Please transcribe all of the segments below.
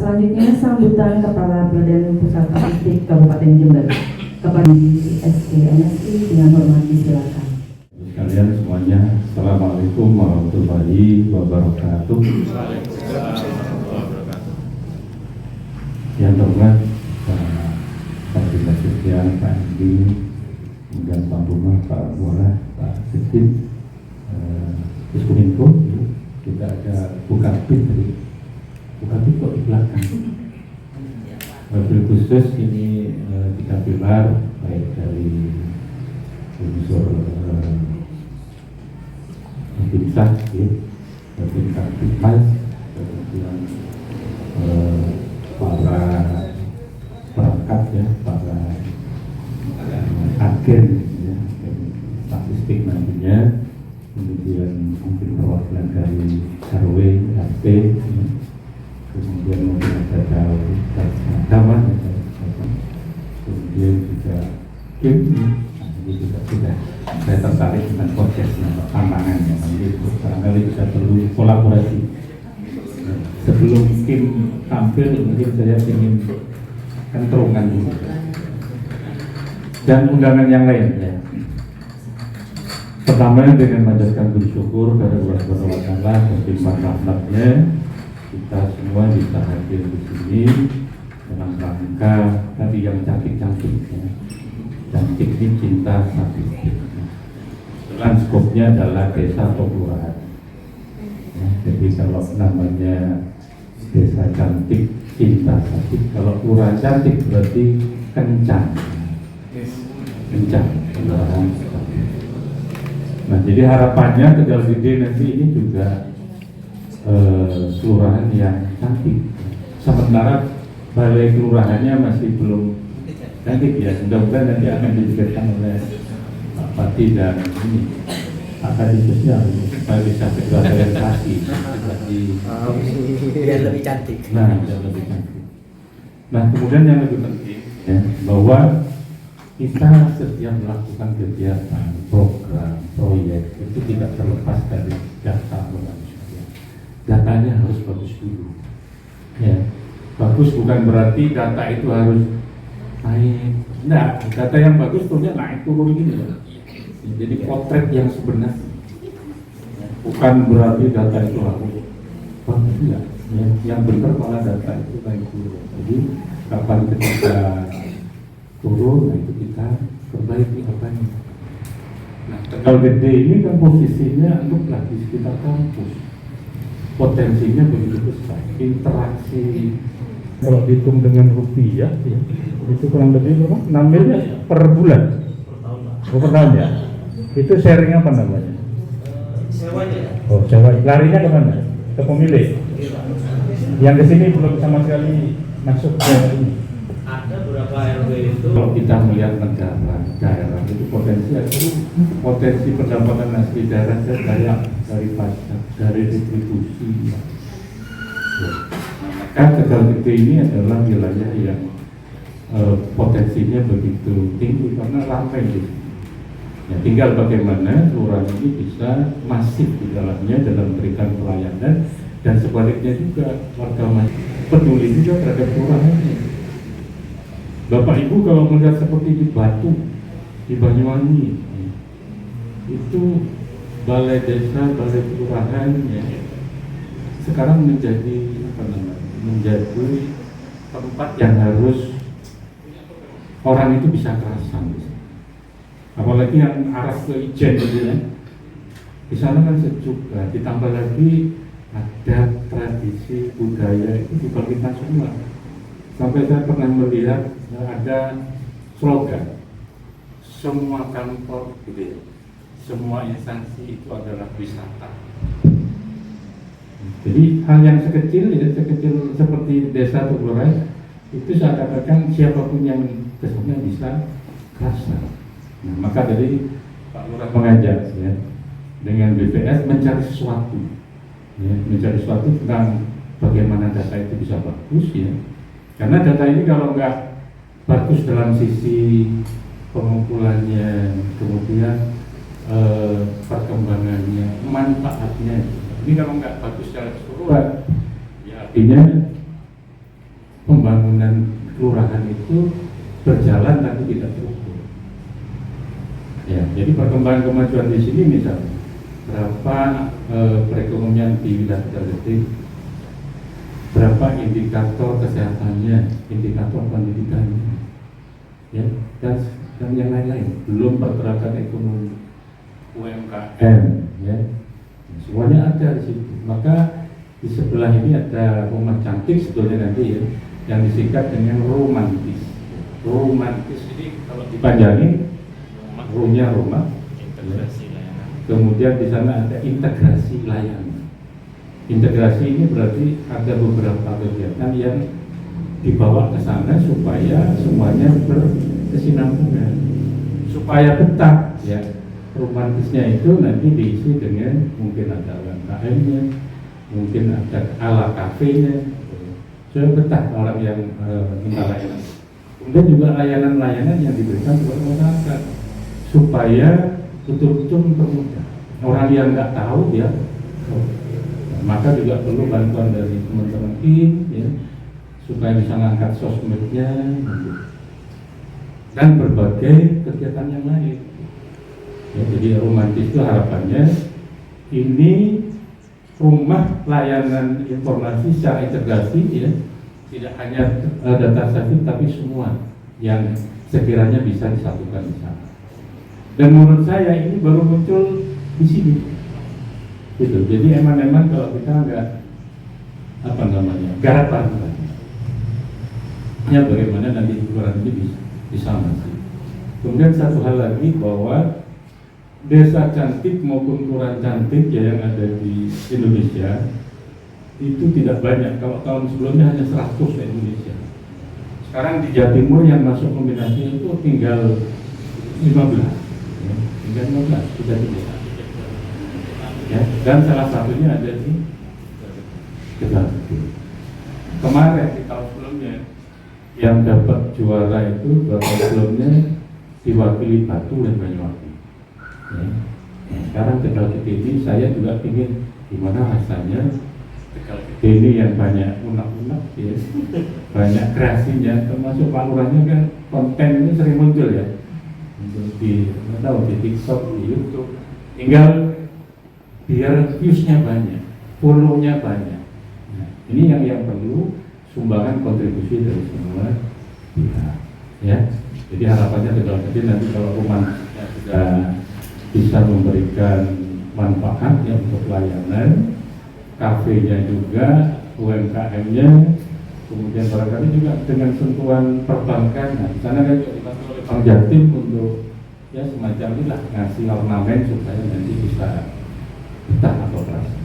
Selanjutnya sambutan Kepala Badan Pusat Statistik Kabupaten Jember kepada SKNSI dengan hormat silakan. Sekalian semuanya, Assalamualaikum warahmatullahi wabarakatuh. Yang terhormat Pak Sekjen, Pak Andi, kemudian Pak Buma, Pak Wala, Pak Sekjen, Diskominfo, kita ada Bukapit tadi. Bukapit kok di belakang. Mobil khusus ini 3 pilar, baik dari unsur timsah, tingkat pipas, kemudian para perangkat ya, para agen ya, statistik nantinya, kemudian mungkin perwakilan dari RW, RT, ya. Kemudian mungkin ada agama, kemudian juga game, ini juga sudah saya tertarik dengan podcastnya, tantangan ya, nanti barangkali bisa perlu kolaborasi. Sebelum tim tampil mungkin saya ingin kentrungan dulu dan undangan yang lain ya. Pertama dengan mengucapkan bersyukur pada Allah Subhanahu wa Ta'ala dan limpah rahmatnya kita semua bisa hadir di sini dalam rangka tadi yang cantik-cantik ya. Cantik ini cinta statistik. Dan skopnya adalah desa atau kelurahan. Ya, jadi kalau namanya desa cantik cinta statistik, kalau kelurahan cantik berarti kencang. Kencang kelurahan. Nah, jadi harapannya Tegal Gede nanti ini juga kelurahan yang cantik. Sementara balai kelurahannya masih belum cantik ya. Mudah-mudahan nanti akan dipikirkan oleh Pak Pati dan ini akademisinya supaya bisa berorientasi biar lebih cantik. Nah, biar lebih cantik. Nah, kemudian yang lebih penting ya, bahwa kita setiap melakukan kegiatan, program, proyek itu tidak terlepas dari data manusia. Datanya harus bagus dulu. Ya, bagus bukan berarti data itu harus naik. Nah, data yang bagus turunnya naik turun gini loh. Jadi potret yang sebenarnya. Bukan berarti data itu harus bagus enggak. Ya, yang benar malah data itu naik turun. Jadi kapan ketika turun, nah itu kita perbaiki apanya. Nah, Tegal Gede ini kan posisinya untuk di sekitar kampus. Potensinya begitu besar, interaksi kalau dihitung dengan rupiah ya, itu kurang lebih berapa? 6 miliar per bulan per tahun ya. Itu sharing apa namanya? Sewanya. Oh, sewa. Larinya kemana? Ke pemilik. Yang di sini belum sama sekali masuk ke ini. Ada beberapa RW itu. Kalau kita melihat negara, daerah itu potensi pendapatan asli daerah banyak dari pajak, dari distribusi. Ya. Maka Tegal Gede ini adalah wilayah yang potensinya begitu tinggi karena ramai gitu. Ya, tinggal bagaimana kelurahan ini bisa masif di dalamnya dalam memberikan pelayanan dan sebaliknya juga warga peduli juga terhadap kelurahannya. Bapak Ibu kalau melihat seperti di Batu, di Banyuwangi, itu balai desa, balai kelurahan ya, sekarang menjadi apa namanya? Menjadi tempat yang harus orang itu bisa kerasan. Apalagi yang arah ke Ijen gitu ya. Di sana kan sejuk, nah, ditambah lagi ada tradisi budaya itu dibangkitkan semua. Sampai saya pernah melihat ada slogan semua kantor gitu ya, semua instansi itu adalah wisata. Jadi hal yang sekecil ya, sekecil seperti desa atau kelurahan itu saya katakan siapapun yang kesannya bisa kerasa. Nah, maka dari Pak Lurah mengajak ya dengan BPS mencari sesuatu, ya, mencari sesuatu tentang bagaimana data itu bisa bagus ya. Karena data ini kalau nggak bagus dalam sisi pengumpulannya, kemudian perkembangannya, manfaatnya. Ini kalau nggak bagus secara keseluruhan, ya artinya pembangunan kelurahan itu berjalan tapi tidak terukur. Ya, jadi perkembangan kemajuan di sini misalnya berapa perekonomian di wilayah terdetik, berapa indikator kesehatannya, indikator pendidikannya, ya, dan yang lain-lain. Belum pergerakan ekonomi, UMKM, ya, semuanya ada di situ. Maka di sebelah ini ada rumah cantik sebetulnya nanti ya, yang disingkat dengan romantis. Romantis ini kalau dipanjangin, rumahnya rumah, integrasi layanan. kemudian di sana ada integrasi layanan. Integrasi ini berarti ada beberapa kegiatan yang dibawa ke sana supaya semuanya berkesinambungan, supaya betah. Ya, romantisnya itu nanti diisi dengan mungkin ada UMKM-nya, mungkin ada ala kafenya, supaya betah orang yang minta layanan. Kemudian juga layanan-layanan yang diberikan kepada masyarakat supaya betul-betul mempermudah orang yang nggak tahu ya. Maka juga perlu bantuan dari teman-teman tim ya, supaya bisa ngangkat sosmednya gitu. Dan berbagai kegiatan yang lain ya, jadi romantis itu harapannya ini rumah layanan informasi secara integrasi ya, tidak hanya data science tapi semua yang sekiranya bisa disatukan di sana. Dan menurut saya ini baru muncul di sini. Gitu. Jadi eman-eman kalau kita nggak garapan ya bagaimana nanti ukuran ini bisa masih. Kemudian satu hal lagi bahwa desa cantik maupun kelurahan cantik ya yang ada di Indonesia itu tidak banyak. Kalau tahun sebelumnya hanya 100 di Indonesia. Sekarang di Jawa Timur yang masuk kombinasi itu tinggal 15 ya, tinggal 15 sudah tidak. Ya, dan salah satunya ada di Tegal. Kemarin di tahun sebelumnya yang dapat juara itu tahun sebelumnya diwakili Batu dan Banyuwangi. Ya. Nah, sekarang Tegal ini saya juga ingin gimana rasanya Tegal ini yang banyak unak-unak, ya, banyak kreasinya, termasuk Pak Lurahnya kan konten ini sering muncul ya, di TikTok, di YouTube, tinggal biar viewsnya banyak, follow-nya banyak. Nah, ini yang perlu sumbangan kontribusi dari semua pihak. Ya, jadi harapannya Tegal Kecil nanti kalau rumahnya sudah bisa memberikan manfaat ya untuk layanan, kafenya juga, UMKM-nya, kemudian barangkali juga dengan sentuhan perbankan. Nah, di sana kan juga dibantu oleh Bank Jatim untuk ya semacam inilah ngasih ornamen supaya nanti bisa betah atau operasi.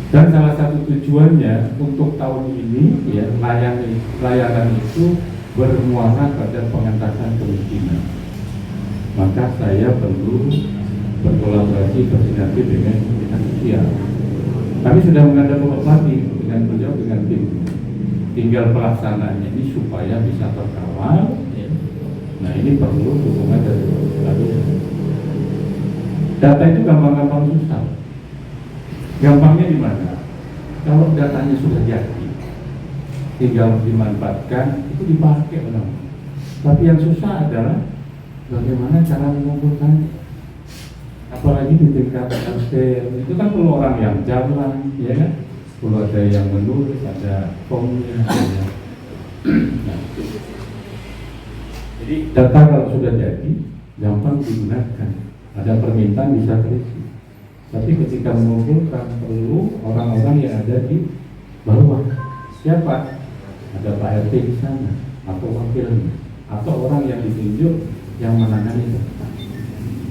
Dan salah satu tujuannya untuk tahun ini ya layanan itu bermuara pada pengentasan kemiskinan. Maka saya perlu berkolaborasi bersinergi dengan dinas sosial. Kami sudah mengadakan komunikasi dengan beliau dengan tim. Tinggal pelaksanaannya ini supaya bisa terkawal. Ya. Nah ini perlu dukungan dari lalu. Data itu gampang-gampang susah. Gampangnya di mana? Kalau datanya sudah jadi, tinggal dimanfaatkan, itu dipakai orang. Tapi yang susah adalah bagaimana cara mengumpulkan. Apalagi di tingkat RT, itu kan perlu orang yang jalan, ya kan? Perlu ada yang menulis, ada formnya. Nah, jadi data kalau sudah jadi, gampang digunakan. Ada permintaan bisa terisi. Tapi ketika mengumpulkan perlu orang-orang yang ada di bawah. Siapa? Ada Pak RT di sana atau wakilnya atau orang yang ditunjuk yang menangani data.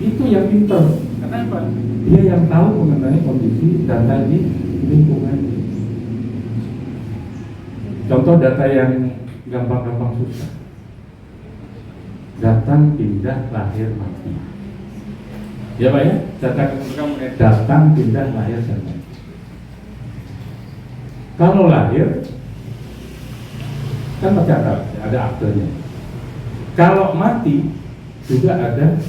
Itu yang pintar. Kenapa? Dia yang tahu mengenai kondisi data di lingkungan. Contoh data yang gampang-gampang susah. Datang, pindah, lahir, mati. Ya Pak ya, datang, pindah, lahir, dan mati. Kalau lahir, kan masih ada aktenya. Kalau mati, juga ada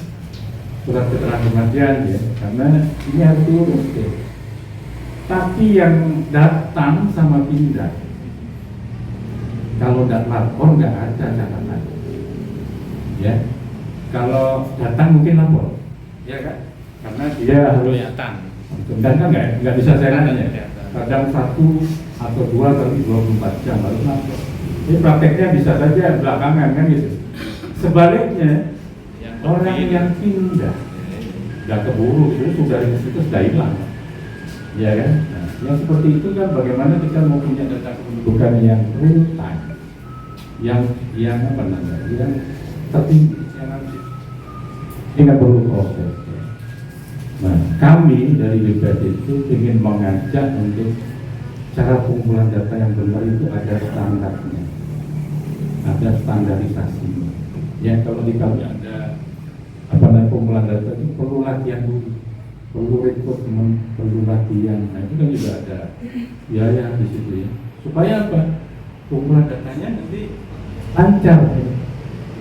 surat keterangan kematian ya, karena ini harus diurus ya. Tapi yang datang sama pindah, Kalau tidak lapor nggak ada catatan. Ya, kalau datang mungkin lapor, ya kan? Karena dia harus kelihatan. dan kan nggak bisa saya nanya. Kadang 1 atau 2 kali 24 jam baru lapor. Ini prakteknya bisa saja belakangan kan gitu. Sebaliknya orang yang pindah nggak keburu itu dari situ sudah hilang, ya kan? Nah, yang seperti itu kan bagaimana kita mau punya data kependudukan yang real time, yang apa namanya, yang tertinggi, yang harus ini nggak perlu proses. Nah, kami dari BPS itu ingin mengajak untuk cara pengumpulan data yang benar itu ada standarnya, ada standarisasinya. Ya kalau di kami ada apa namanya pengumpulan data itu perlu latihan dulu, perlu rekrutmen, perlu latihan. Nah itu kan juga ada biaya di situ ya. Supaya apa? Pengumpulan datanya nanti lancar ya.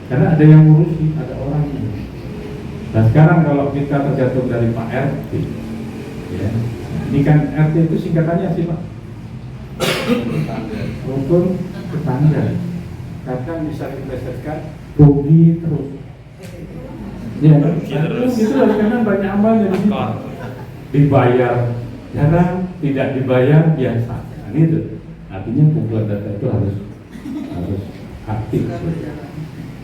Karena ada yang ngurusi, ada orangnya. Nah sekarang kalau kita tergantung dari Pak RT, ya, ini kan RT itu singkatannya sih Pak? Rukun tetangga. Kadang bisa diplesetkan rugi terus. Ya, itu karena banyak amalnya di situ. Dibayar jarang, tidak dibayar biasa. Nah, itu artinya pengumpulan data itu harus aktif.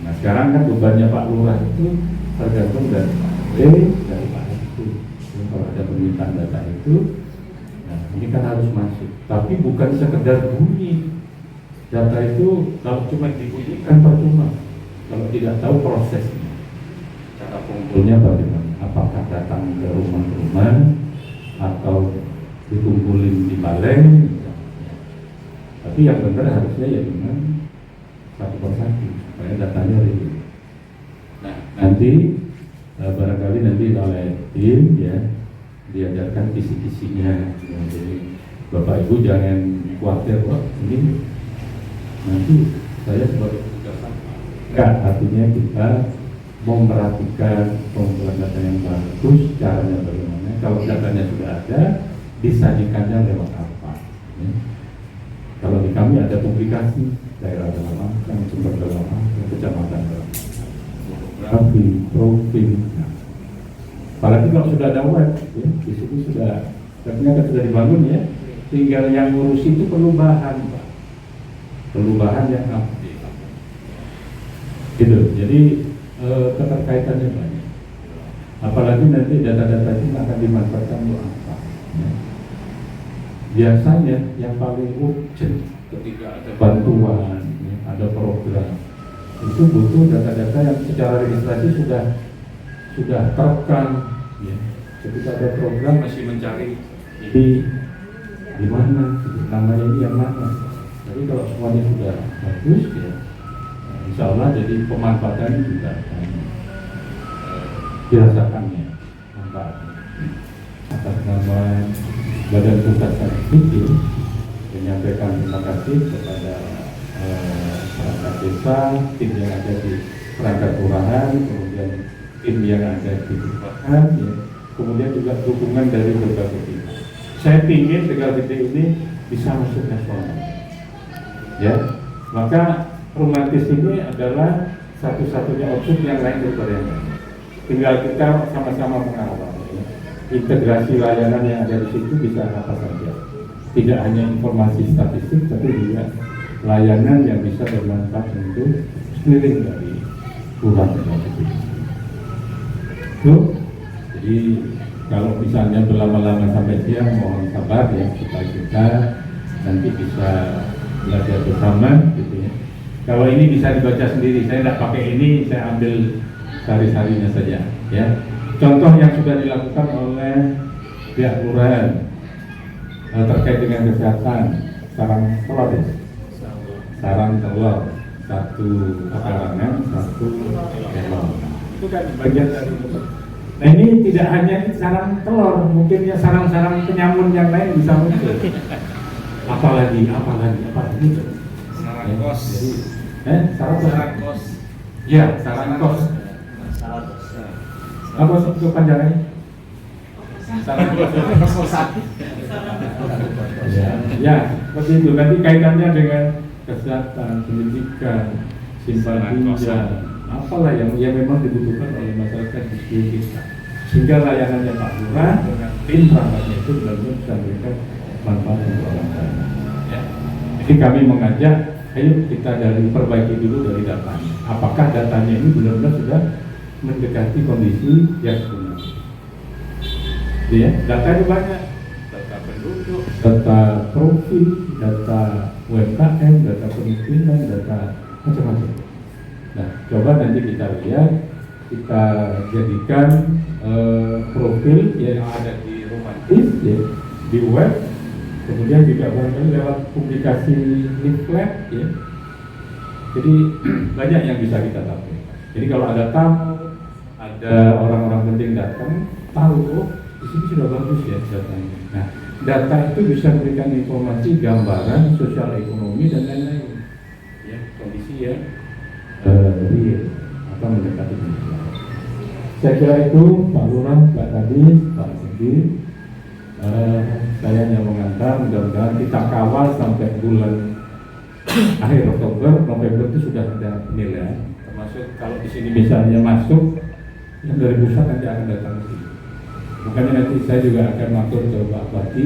Nah sekarang kan bebannya Pak Lurah itu tergantung dari Pak RT, dari Pak RT. Kalau ada permintaan data itu, nah ini kan harus masuk. Tapi bukan sekedar bunyi. Data itu kalau cuma dibunyikan percuma. Kalau tidak tahu prosesnya, cara pengumpulnya bagaimana? Apakah datang ke rumah-rumah atau dikumpulin di balai? Tapi yang benar harusnya ya dengan satu persatu supaya datanya real. Nah nanti barangkali nanti oleh tim ya diajarkan kisi-kisinya. Jadi Bapak Ibu jangan khawatir kok ini nanti saya sebagai tugas apa? Enggak, artinya kita memperhatikan pengumpulan data yang bagus, caranya bagaimana. Kalau datanya sudah ada, disajikannya lewat apa? Ya. Kalau di kami ada publikasi daerah dalam angka, sumber dalam angka, kecamatan dalam angka, profil. Nah, apalagi kalau sudah ada web, ya, di situ sudah ternyata sudah dibangun ya. Tinggal yang ngurusi itu perlu bahan, Pak. Perlu bahan yang update. Gitu. Jadi keterkaitannya banyak. Apalagi nanti data-data itu akan dimanfaatkan untuk apa? Ya. Biasanya yang paling urgent ketika ada bantuan, ya, ada program, itu butuh data-data yang secara registrasi sudah terekam. Ya. Ketika ada program masih mencari di mana, namanya ini yang mana. Jadi kalau semuanya sudah bagus, ya, insya Allah jadi pemanfaatannya juga akan dirasakannya manfaatnya. Atas nama Badan Pusat Statistik menyampaikan terima kasih kepada perangkat desa, tim yang ada di perangkat kelurahan, kemudian tim yang ada di kelurahan, ya, kemudian juga dukungan dari berbagai pihak. Saya ingin Tegal Gede ini bisa masuk nasional. Ya, maka romantis ini adalah satu-satunya opsi yang lain daripada yang lain. Tinggal kita sama-sama mengawal. Ya. Integrasi layanan yang ada di situ bisa apa saja. Tidak hanya informasi statistik, tapi juga layanan yang bisa bermanfaat untuk sekeliling dari Kelurahan Tegal Gede. Jadi kalau misalnya berlama-lama sampai siang, mohon sabar ya supaya kita nanti bisa belajar bersama gitu ya. Kalau ini bisa dibaca sendiri, saya tidak pakai ini, saya ambil sari-sarinya saja ya. Contoh yang sudah dilakukan oleh pihak kelurahan terkait dengan kesehatan, sarang telur ya? Sarang telur, satu pekarangan, satu telur. Itu kan bagian dari itu. Nah ini tidak hanya sarang telur, mungkin ya sarang-sarang penyamun yang lain bisa muncul. Apalagi. Sarang kos. Jadi, sarang kos. Ya, sarang kos. Apa itu panjangannya? Sarang kos. Ya, seperti itu. Nanti kaitannya dengan kesehatan, pendidikan, simpan pinjam, apalah yang memang dibutuhkan oleh masyarakat di sekitar kita. Sehingga layanannya Pak Lurah dengan tim perangkatnya itu benar-benar bisa memberikan manfaat untuk orang lain. Ya. Jadi kami mengajak, ayo kita perbaiki dulu dari datanya. Apakah datanya ini benar-benar sudah mendekati kondisi yang sebenarnya? Ya, datanya banyak, data penduduk, data profil, data UMKM, data kemiskinan, data macam-macam. Nah, coba nanti kita lihat, kita jadikan profil yang ada di Romantis, ya, di web, kemudian juga barangkali lewat publikasi leaflet, ya. Jadi banyak yang bisa kita tampilkan. Jadi kalau ada tamu, ada orang-orang penting datang, tahu oh di sini sudah bagus ya datanya. Nah, data itu bisa memberikan informasi, gambaran sosial ekonomi dan lain-lain. Ya, kondisi yang real atau mendekati kondisi. Saya kira itu Pak Lurah, Pak Kadis, Pak Sidi. Saya hanya mengantar, mudah-mudahan kita kawal sampai bulan akhir Oktober, November itu sudah ada penilaian. Termasuk kalau di sini misalnya masuk, yang dari pusat nanti akan datang ke sini. Makanya nanti saya juga akan matur ke Pak Bati,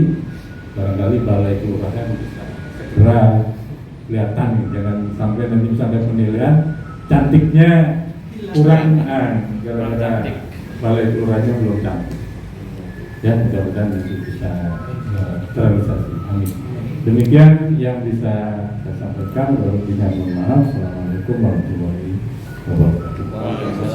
barangkali balai kelurahan bisa segera kelihatan, jangan sampai nanti sampai penilaian cantiknya kurang, gara-gara balai kelurahannya belum cantik. Ya, mudah-mudahan nanti bisa terrealisasi. Amin. Demikian yang bisa saya sampaikan. Mohon maaf. Assalamualaikum warahmatullahi wabarakatuh.